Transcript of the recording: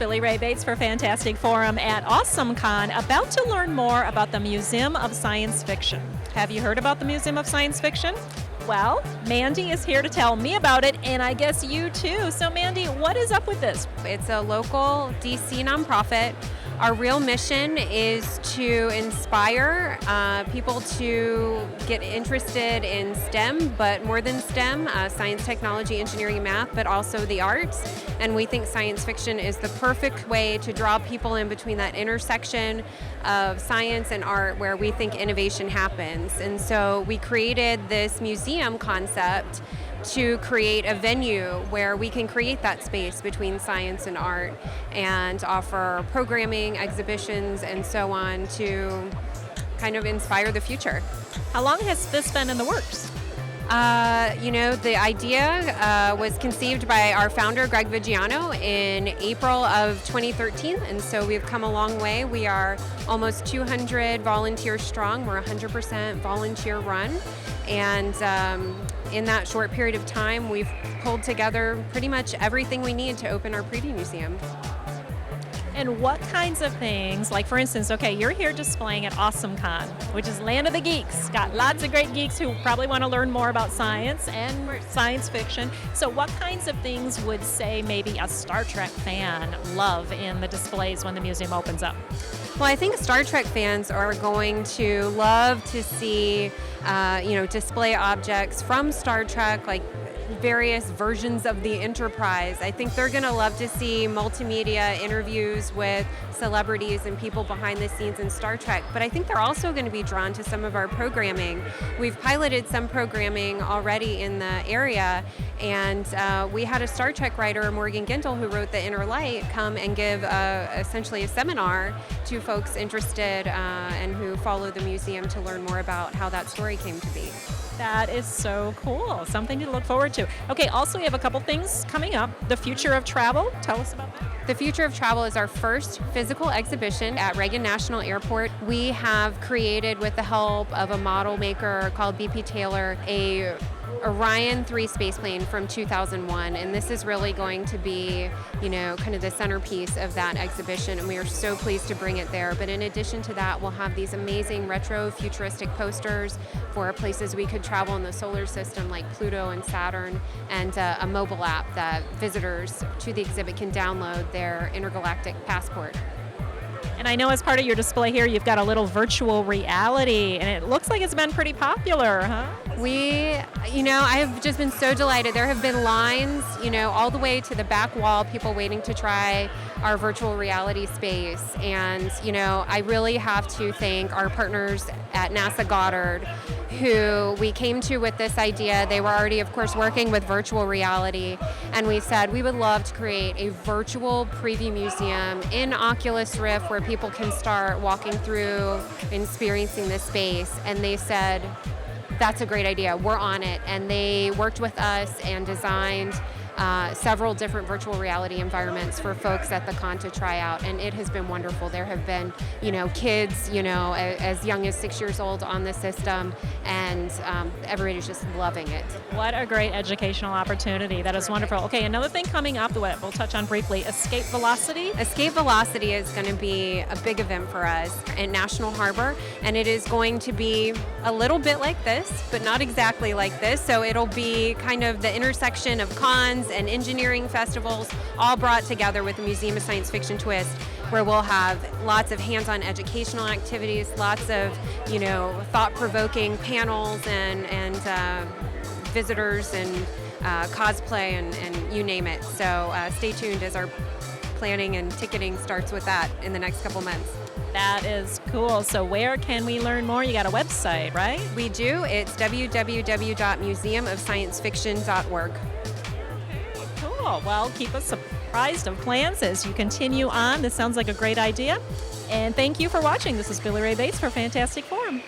Billie Rae Bates for Fantastic Forum at AwesomeCon, about to learn more about the Museum of Science Fiction. Have you heard about the Museum of Science Fiction? Well, Mandy is here to tell me about it, and I guess you too. So Mandy, what is up with this? It's a local DC nonprofit. Our real mission is to inspire people to get interested in STEM, but more than STEM, science, technology, engineering, and math, but also the arts. And we think science fiction is the perfect way to draw people in between that intersection of science and art where we think innovation happens. And so we created this museum concept to create a venue where we can create that space between science and art and offer programming, exhibitions, and so on to kind of inspire the future. How long has this been in the works? The idea was conceived by our founder, Greg Vigiano, in April of 2013, and so we've come a long way. We are almost 200 volunteers strong. We're 100% volunteer run, and in that short period of time, we've pulled together pretty much everything we need to open our preview museum. And what kinds of things, like for instance, okay, you're here displaying at AwesomeCon, which is Land of the Geeks. Got lots of great geeks who probably want to learn more about science and science fiction. So what kinds of things would, say, maybe a Star Trek fan love in the displays when the museum opens up? Well, I think Star Trek fans are going to love to see, display objects from Star Trek, like various versions of the Enterprise. I think they're going to love to see multimedia interviews with celebrities and people behind the scenes in Star Trek, but I think they're also going to be drawn to some of our programming. We've piloted some programming already in the area, and we had a Star Trek writer, Morgan Gintel, who wrote The Inner Light, come and give essentially a seminar to folks interested and who follow the museum to learn more about how that story came to be. That is so cool. Something to look forward to. Okay, also we have a couple things coming up. The Future of Travel. Tell us about that. The Future of Travel is our first physical exhibition at Reagan National Airport. We have created, with the help of a model maker called BP Taylor, a Orion 3 spaceplane from 2001, and this is really going to be, kind of the centerpiece of that exhibition, and we are so pleased to bring it there. But in addition to that, we'll have these amazing retro futuristic posters for places we could travel in the solar system like Pluto and Saturn, and a mobile app that visitors to the exhibit can download their intergalactic passport. And I know as part of your display here, you've got a little virtual reality, and it looks like it's been pretty popular, huh? I have just been so delighted. There have been lines, all the way to the back wall, people waiting to try our virtual reality space. And, I really have to thank our partners at NASA Goddard, who we came to with this idea. They were already, of course, working with virtual reality, and we said we would love to create a virtual preview museum in Oculus Rift where people can start walking through and experiencing this space. And they said, that's a great idea, we're on it. And they worked with us and designed several different virtual reality environments for folks at the con to try out, and it has been wonderful. There have been, kids, as young as 6 years old on the system, and everybody's just loving it. What a great educational opportunity. That is wonderful. Okay, another thing coming up that we'll touch on briefly, Escape Velocity. Escape Velocity is going to be a big event for us in National Harbor, and it is going to be a little bit like this, but not exactly like this. So it'll be kind of the intersection of cons and engineering festivals all brought together with a Museum of Science Fiction twist, where we'll have lots of hands-on educational activities, lots of, thought-provoking panels and visitors and cosplay and you name it. So stay tuned as our planning and ticketing starts with that in the next couple months. That is cool. So where can we learn more? You got a website, right? We do. It's www.museumofsciencefiction.org. Cool. Well, keep us apprised of plans as you continue on. This sounds like a great idea. And thank you for watching. This is Billie Rae Bates for Fantastic Forum.